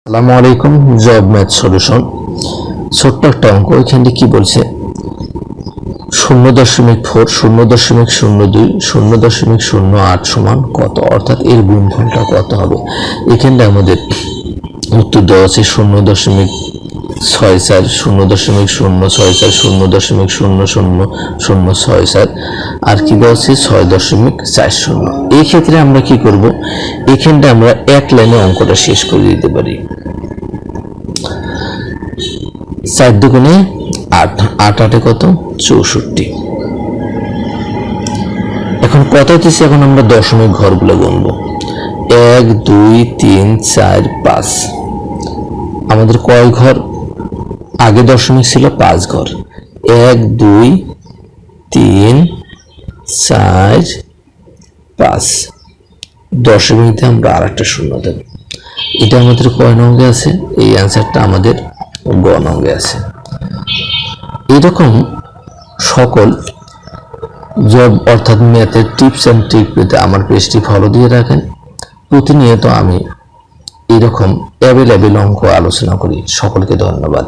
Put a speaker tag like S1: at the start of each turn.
S1: আসসালামু আলাইকুম। Job math solution, ছোট্ট একটা অঙ্ক। এখানে কি বলছে 0.4 0.02 0.08 সমান কত, অর্থাৎ এর গুণফলটা কত হবে। এখানে আমাদের উত্তর দেওয়া আছে 0.64 0.064 0.00064 আর কি দেওয়া আছে 6.40। এই ক্ষেত্রে আমরা কি করব, এখানটা আমরা এক লাইনে অঙ্কটা শেষ করে দিতে পারি। 4 দুগুণে 8, 8 8 কত 64। এখন কত হচ্ছে, এখন আমরা দশমিক ঘরগুলো গুনবো। 1 2 3 4 5। আমাদের কয় ঘর আগে দশমিক ছিল? 5 ঘর। 1 2 3 4 5। দশমিকে আমরা আর একটা শূন্য দেব। এটা আমাদের কয় নঙ্গে আছে? এই অ্যান্সারটা আমাদের গ নঙ্গে আছে। এরকম সকল জব অর্থাৎ ম্যাথের টিপস অ্যান্ড ট্রিক পেতে আমার পেজটি ফলো দিয়ে রাখেন। প্রতিনিয়ত আমি এরকম অ্যাভেলেবেল অঙ্ক আলোচনা করি। সকলকে ধন্যবাদ।